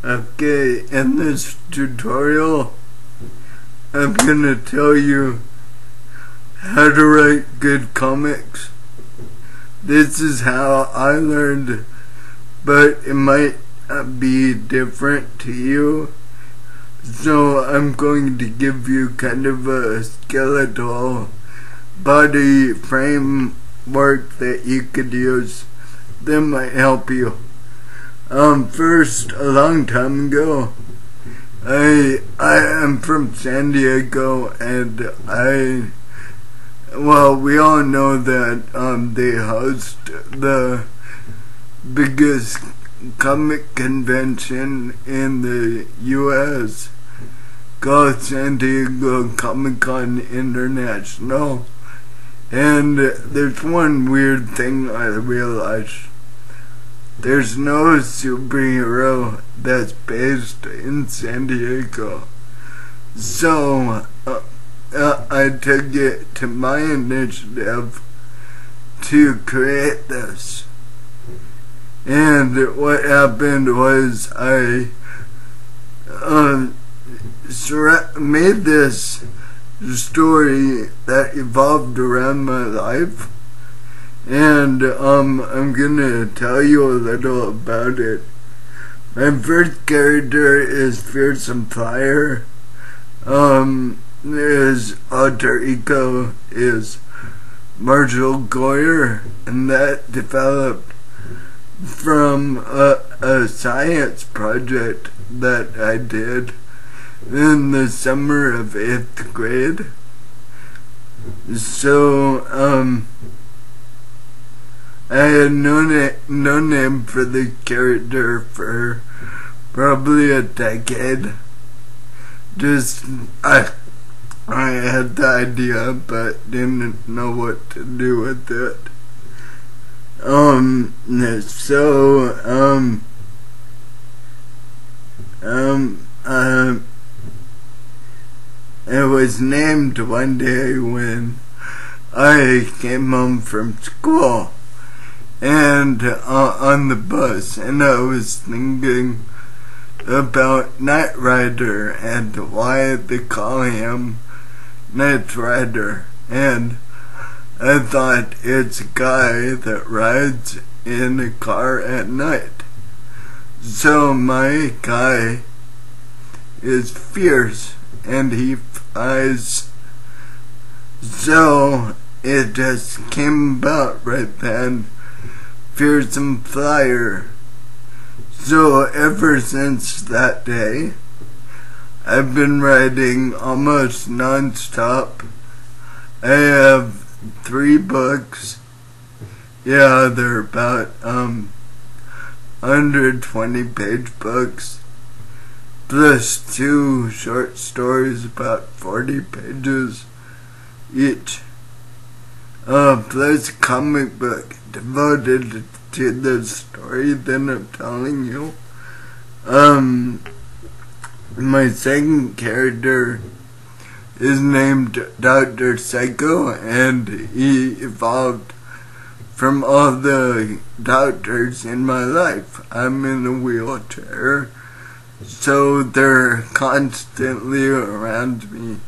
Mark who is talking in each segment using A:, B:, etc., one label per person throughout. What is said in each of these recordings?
A: Okay, in this tutorial, I'm gonna tell you how to write good comics. This is how I learned, but it might be different to you. So I'm going to give you kind of a skeletal body framework that you could use that might help you. First, a long time ago, I am from San Diego, and we all know that they host the biggest comic convention in the U.S. called San Diego Comic-Con International. And there's one weird thing I realized. There's no superhero that's based in San Diego. So, I took it to my initiative to create this. And what happened was I made this story that evolved around my life. And I'm gonna tell you a little about it. My first character is Fearsome Fire. His alter ego is Marshall Goyer, and that developed from a science project that I did in the summer of 8th grade. So, I had no name for the character for probably a decade. I had the idea, but didn't know what to do with it. It was named one day when I came home from school. And on the bus, and I was thinking about Knight Rider and why they call him Knight Rider. And I thought it's a guy that rides in a car at night. So my guy is fierce and he flies. So it just came about right then. Fearsome Flyer. So ever since that day, I've been writing almost non-stop. I have 3 books. Yeah, they're about 120-page books, plus 2 short stories about 40 pages each. Plus a comic book devoted to the story that I'm telling you. My second character is named Dr. Psycho, and he evolved from all the doctors in my life. I'm in a wheelchair, so they're constantly around me.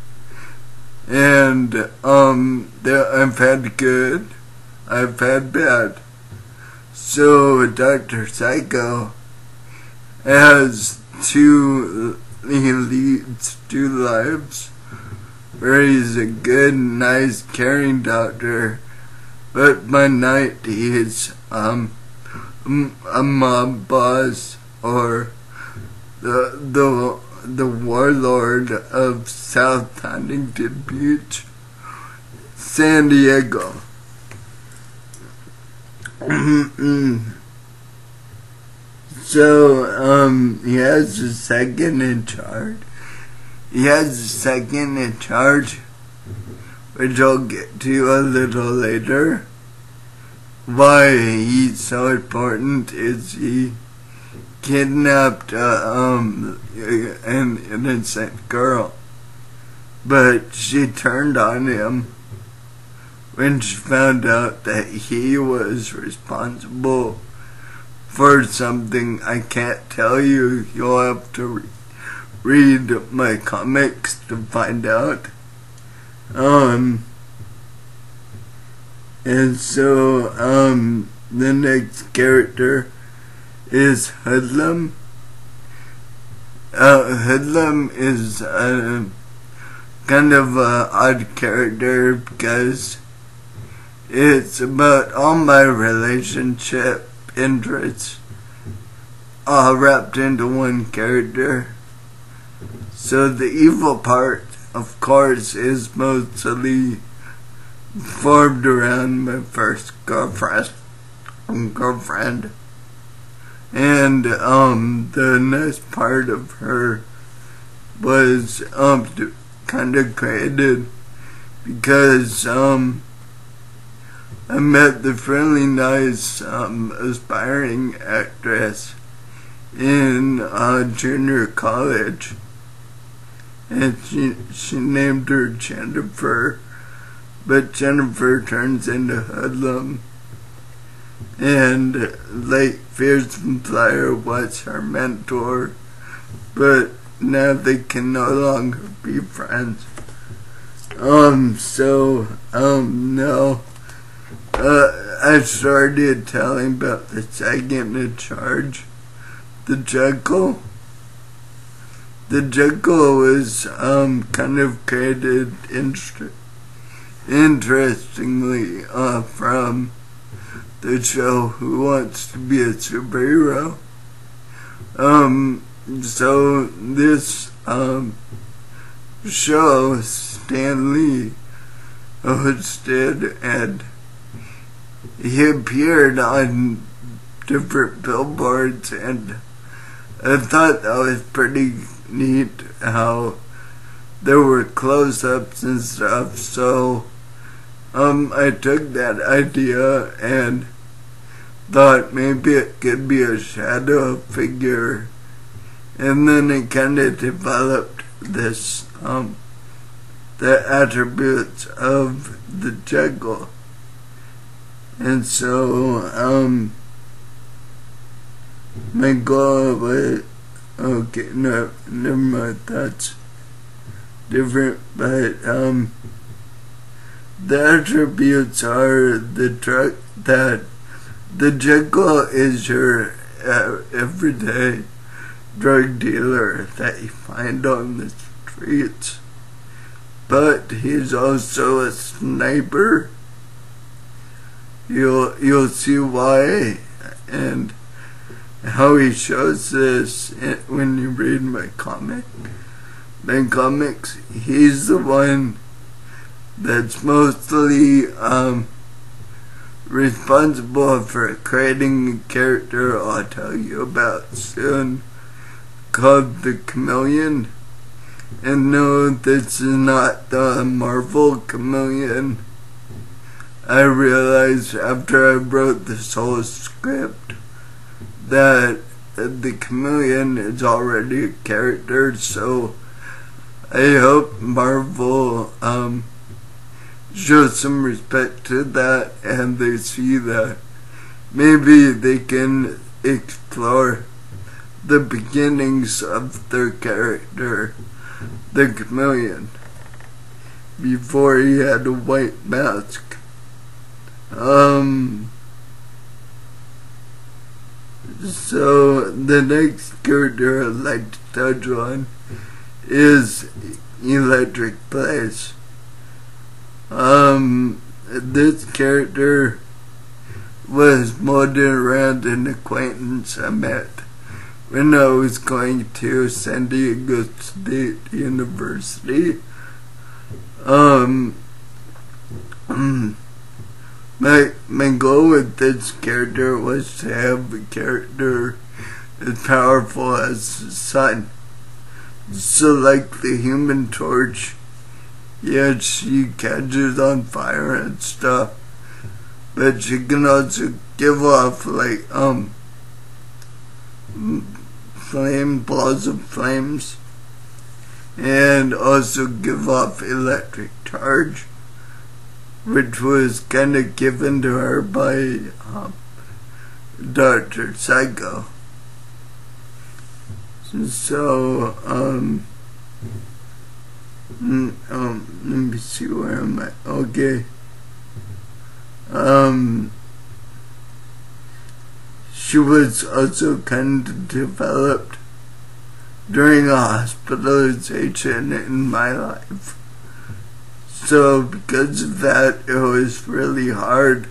A: And I've had good, I've had bad. So Dr. Psycho has he leads 2 lives where he's a good, nice, caring doctor, but by night he's a mob boss or the warlord of South Huntington Beach, San Diego. So, he has a second in charge. Which I'll get to a little later. Why he's so important is he kidnapped an innocent girl, but she turned on him when she found out that he was responsible for something I can't tell you. You'll have to read my comics to find out. And so, the next character is Hoodlum. Hoodlum is kind of an odd character because it's about all my relationship interests all wrapped into one character. So the evil part, of course, is mostly formed around my first girlfriend. And the nice part of her was kind of created because I met the really nice aspiring actress in junior college, and she named her Jennifer, but Jennifer turns into Hoodlum, and like Fearsome Flyer was her mentor, but now they can no longer be friends. No. I started telling about the second in charge, the Jekyll. The Jekyll was kind of created interestingly from the show Who Wants to Be a Superhero. So this show Stan Lee hosted, and he appeared on different billboards, and I thought that was pretty neat how there were close-ups and stuff. So I took that idea and thought maybe it could be a shadow figure, and then it kind of developed this the attributes of the Jekyll. And so my goal was, okay, no, never mind, that's different, but the attributes are that the Jekyll is your everyday drug dealer that you find on the streets, but he's also a sniper. You'll see why and how he shows this when you read my comics. He's the one that's mostly responsible for creating a character I'll tell you about soon, called the Chameleon. And no, this is not the Marvel Chameleon. I realized after I wrote this whole script that the Chameleon is already a character, so I hope Marvel shows some respect to that, and they see that maybe they can explore the beginnings of their character, the Chameleon, before he had a white mask. So the next character I'd like to touch on is Electric Place. This character was molded around an acquaintance I met when I was going to San Diego State University. My goal with this character was to have a character as powerful as the sun. So like the Human Torch, yeah, she catches on fire and stuff, but she can also give off like balls of flames, and also give off electric charge, which was kind of given to her by Dr. Psycho. So, let me see where I'm at. Okay. She was also kind of developed during a hospitalization in my life. So because of that, it was really hard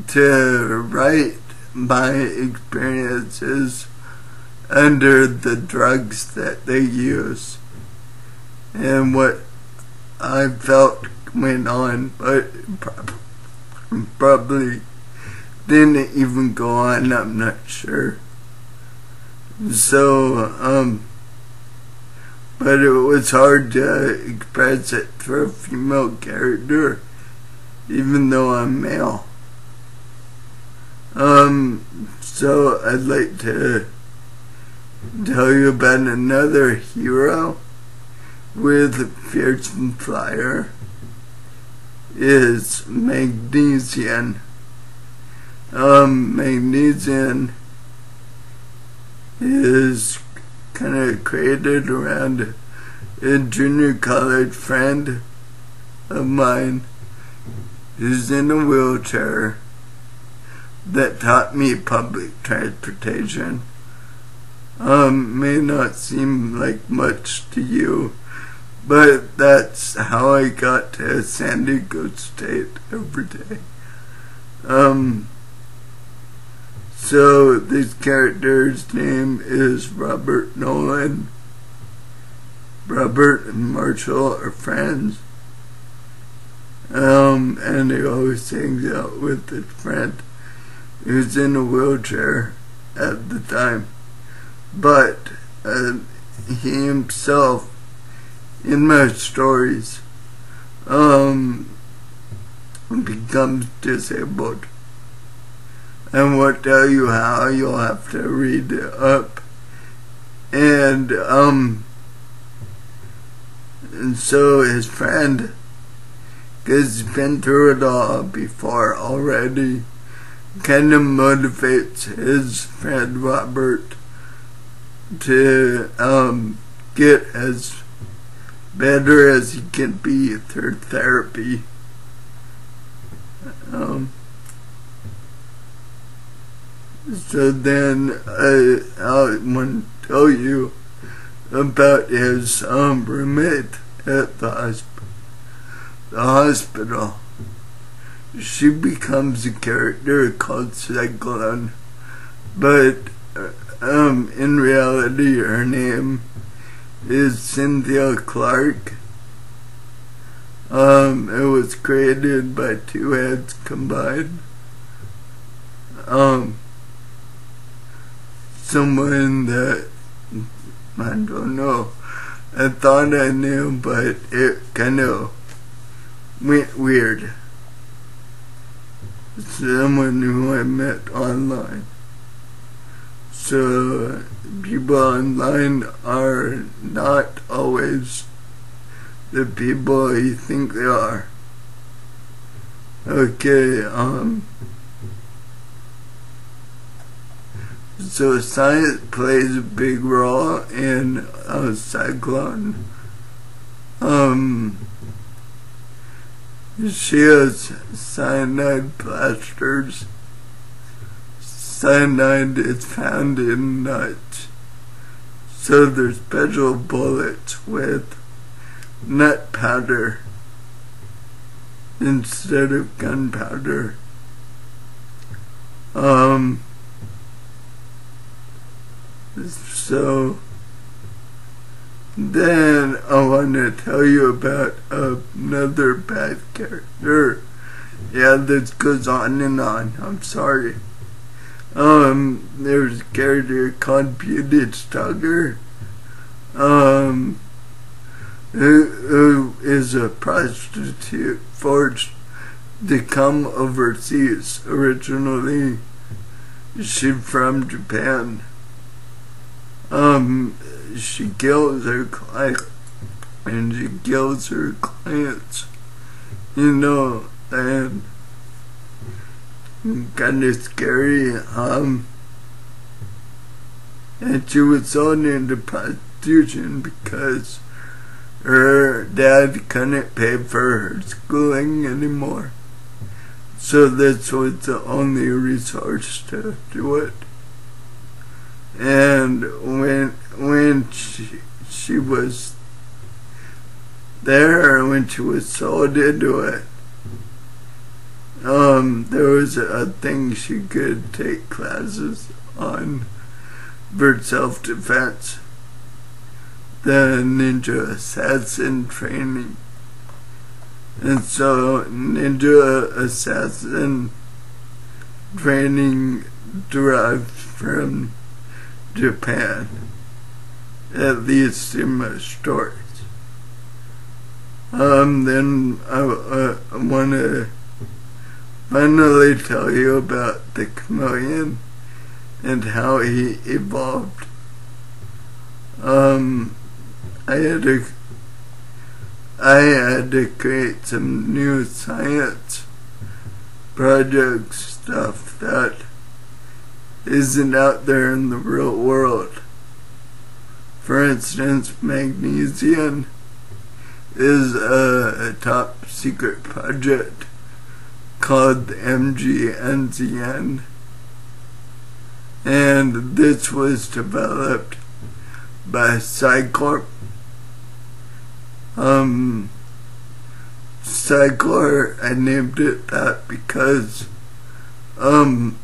A: to write my experiences under the drugs that they use and what I felt went on, but probably didn't even go on, I'm not sure. So, but it was hard to express it for a female character, even though I'm male. So I'd like to tell you about another hero with Fearsome Flyer. Is Magnesian. Magnesian is kind of created around a junior college friend of mine who's in a wheelchair that taught me public transportation. May not seem like much to you, but that's how I got to San Diego State every day. So this character's name is Robert Nolan. Robert and Marshall are friends. And he always hangs out with his friend who's in a wheelchair at the time. But he himself, in my stories, becomes disabled. I won't tell you how, you'll have to read it up. And so his friend, because he's been through it all before already, kind of motivates his friend Robert to get as better as he can be through therapy. So then I want to tell you about his roommate at the hospital. She becomes a character called Cyclone, but in reality her name is Cynthia Clark. It was created by two heads combined. Someone that I don't know, I thought I knew, but it kind of went weird. Someone who I met online. So people online are not always the people you think they are. Okay, so science plays a big role in Cyclone. She has cyanide plasters. Cyanide is found in nuts. So there's special bullets with nut powder instead of gunpowder. So then I want to tell you about another bad character. Yeah, this goes on and on. I'm sorry. There's a character called Beauty Stugger, who is a prostitute forced to come overseas. Originally, she's from Japan. She kills her client, and she kills her clients, you know, and kind of scary. And she was sold into prostitution because her dad couldn't pay for her schooling anymore. So this was the only resource to do it. And when she was there, when she was sold into it, there was a thing she could take classes on for self-defense, the Ninja Assassin training. And so Ninja Assassin training derived from Japan, at least in my stories. Then I want to finally tell you about the chameleon and how he evolved. I had to create some new science project stuff that isn't out there in the real world. For instance, magnesium is a top secret project called the MGNZN, and this was developed by Psycorp. Psycor, I named it that because of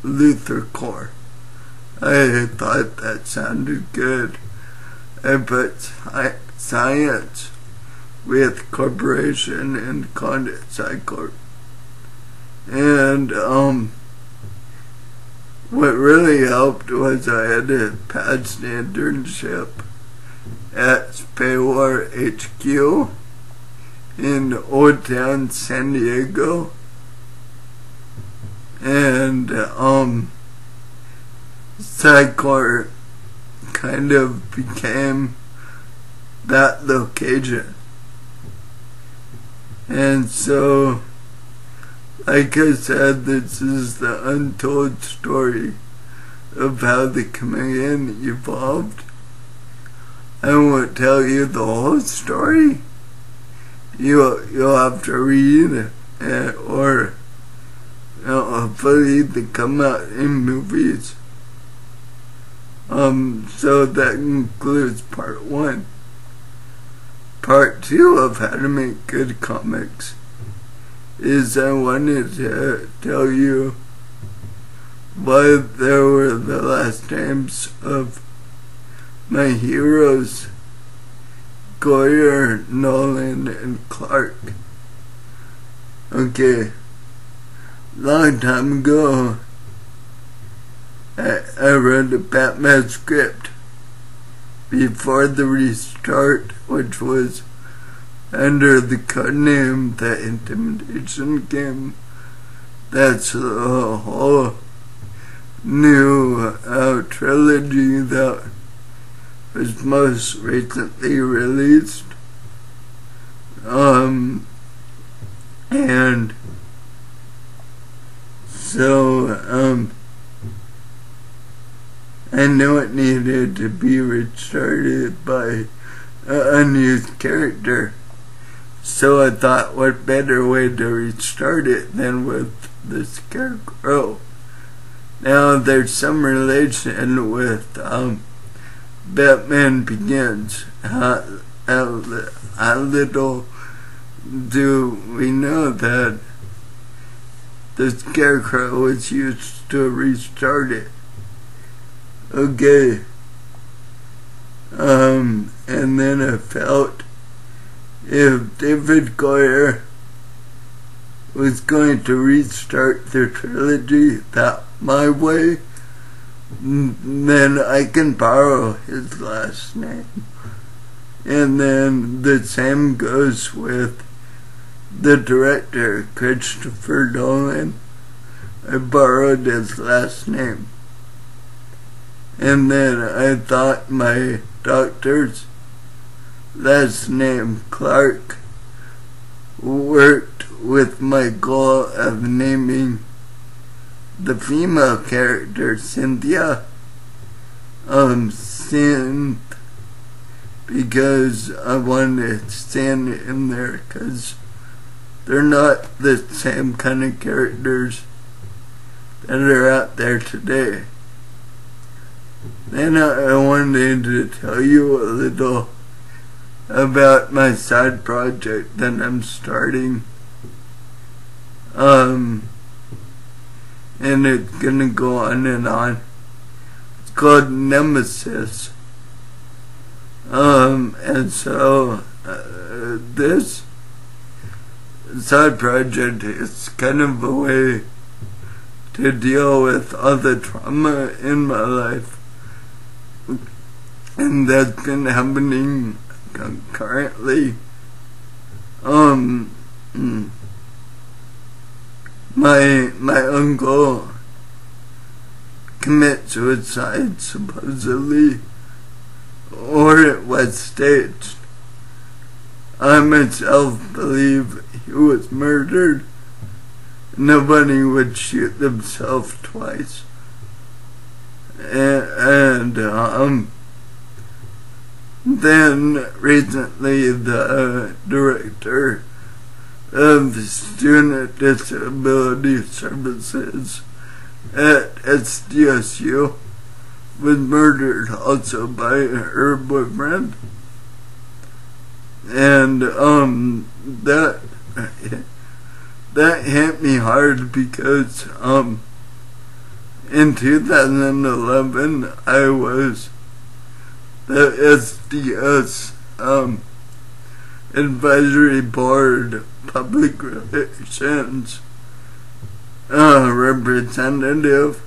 A: LuthorCore. I thought that sounded good. I put science with corporation and called it Psycorp. And what really helped was I had to pass the internship at Spaywar HQ in Old Town San Diego, and Psycorp kind of became that location. And so, like I said, this is the untold story of how the chameleon evolved. I won't tell you the whole story. You'll have to read it, or hopefully they come out in movies. So that includes part 1. Part 2 of how to make good comics is I wanted to tell you why there were the last names of my heroes, Goyer, Nolan, and Clark. Okay, long time ago, I wrote a Batman script before the restart, which was under the codename The Intimidation Game. That's a whole new trilogy that was most recently released. And so, I know it needed to be restarted by an unused character. So I thought, what better way to restart it than with the Scarecrow? Now there's some relation with Batman Begins. How little do we know that the Scarecrow was used to restart it. Okay. And then I felt if David Goyer was going to restart the trilogy that my way, then I can borrow his last name. And then the same goes with the director, Christopher Nolan. I borrowed his last name. And then I thought my doctor's last name, Clark, worked with my goal of naming the female character, Cynthia, Synth, because I wanted Sin in there, because they're not the same kind of characters that are out there today. Then I wanted to tell you a little about my side project that I'm starting. And it's gonna go on and on. It's called Nemesis. And so, this side project is kind of a way to deal with all the trauma in my life. And that's been happening concurrently. My uncle commit suicide, supposedly, or it was staged. I myself believe he was murdered. Nobody would shoot themselves twice. And then recently the director of Student Disability Services at SDSU was murdered also by her boyfriend. And that hit me hard because in 2011 I was the SDS Advisory Board Public Relations representative,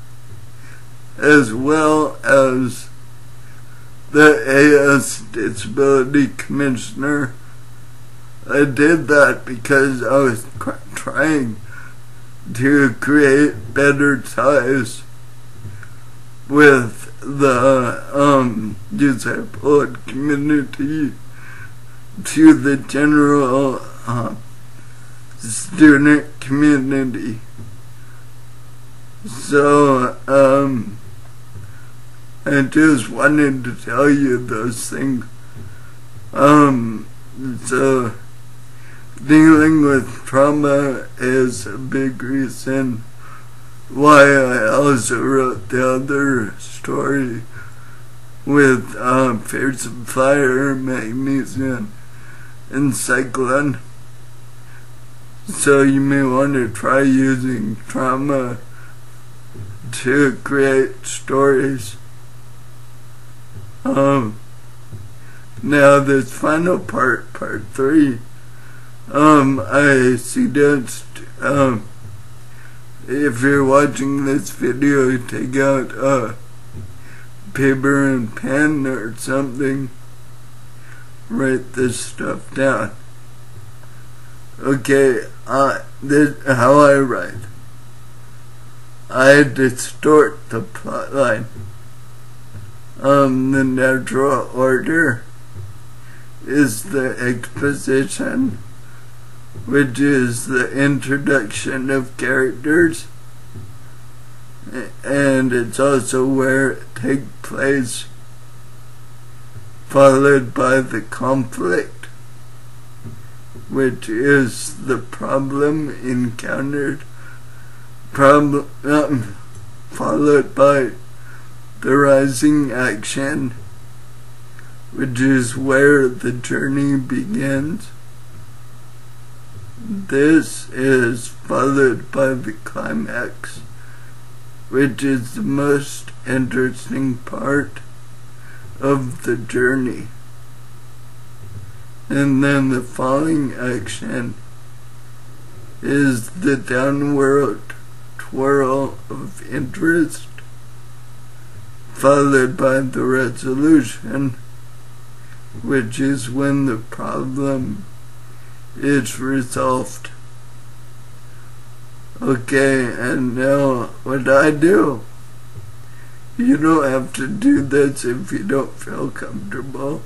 A: as well as the AS Disability Commissioner. I did that because I was trying to create better ties with the disabled community to the general student community. So I just wanted to tell you those things. So dealing with trauma is a big reason why I also wrote the other story with Fierce and Fire, Magnesium, and Cyclone. So you may want to try using trauma to create stories. Now this final part 3, I suggest, if you're watching this video, take out a paper and pen or something, write this stuff down. Okay, this is how I write. I distort the plot line. The natural order is the exposition, which is the introduction of characters, and it's also where it takes place, followed by the conflict, which is the problem encountered, followed by the rising action, which is where the journey begins. This is followed by the climax, which is the most interesting part of the journey. And then the falling action is the downward twirl of interest, followed by the resolution, which is when the problem is resolved. Okay, and now what I do? You don't have to do this if you don't feel comfortable.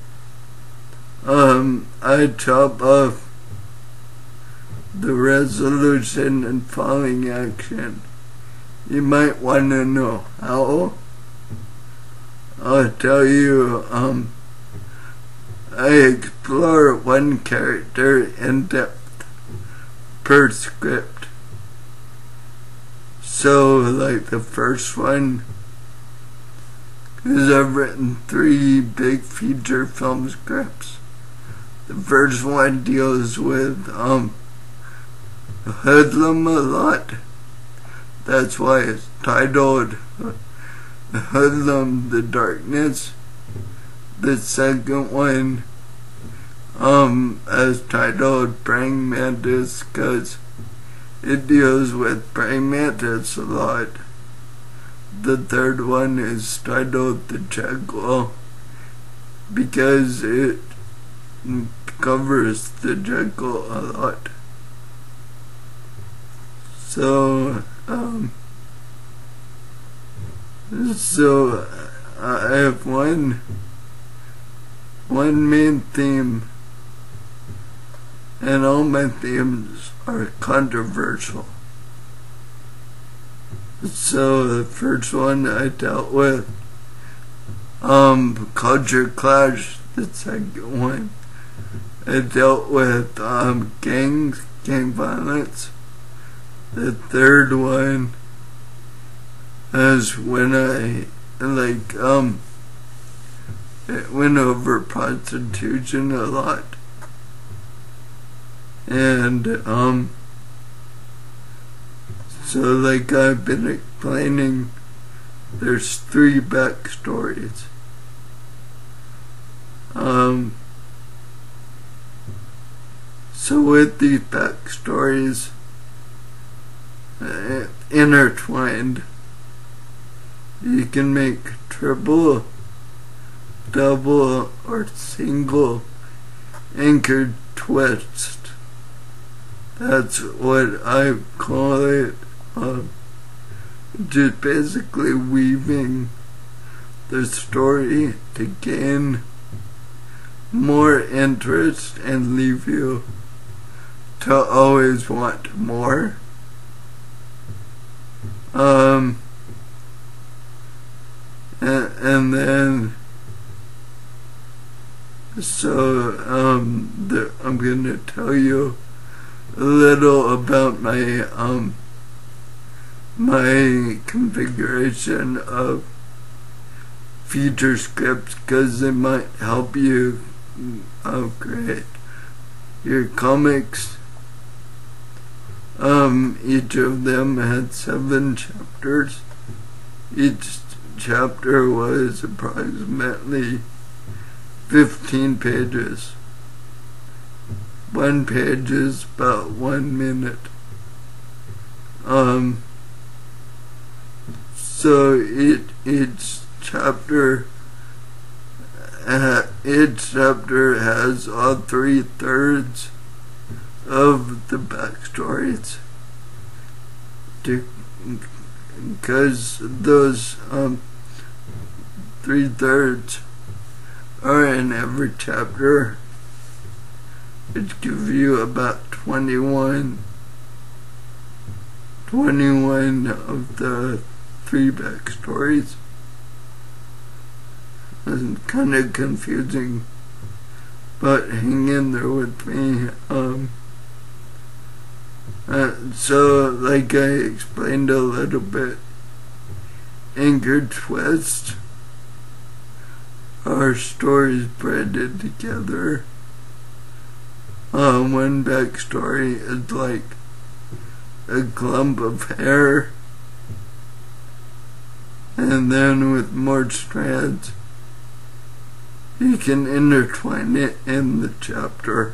A: I chop off the resolution and falling action you might want to know how. I'll tell you, I explore one character in depth per script. So, like the first one, because I've written 3 big feature film scripts. The first one deals with Hoodlum a lot. That's why it's titled Hoodlum the Darkness. The second one is titled Praying Mantis because it deals with praying mantis a lot. The third one is titled The Jekyll because it covers the Jekyll a lot. So, I have one main theme, and all my themes are controversial. So the first one I dealt with culture clash. The second one I dealt with gang violence. The third one is when I it went over prostitution a lot. And so like I've been explaining, there's 3 backstories. So with these backstories intertwined, you can make triple, double, or single anchored twist. That's what I call it. Just basically weaving the story to gain more interest and leave you to always want more. And then so I'm gonna tell you a little about my my configuration of feature scripts because it might help you create your comics. Each of them had 7 chapters. Each chapter was approximately 15 pages. 1 page is about 1 minute. So each chapter has all 3/3 of the backstories, because those 3/3 are in every chapter. It gives you about 21 of the 3 backstories. It's kind of confusing, but hang in there with me. So like I explained a little bit, anchored twist are stories braided together. One backstory is like a clump of hair, and then with more strands you can intertwine it in the chapter.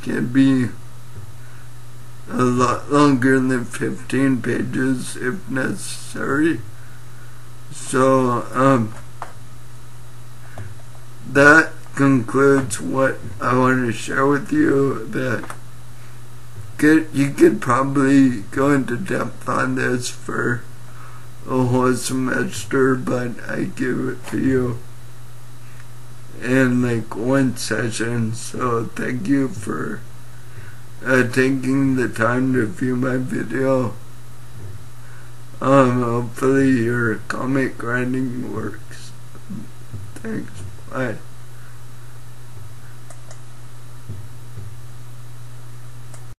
A: Can be a lot longer than 15 pages if necessary. So that concludes what I want to share with you. That you could probably go into depth on this for a whole semester, but I give it to you in like 1 session. So thank you for taking the time to view my video. Hopefully your comic writing works. Thanks. Bye.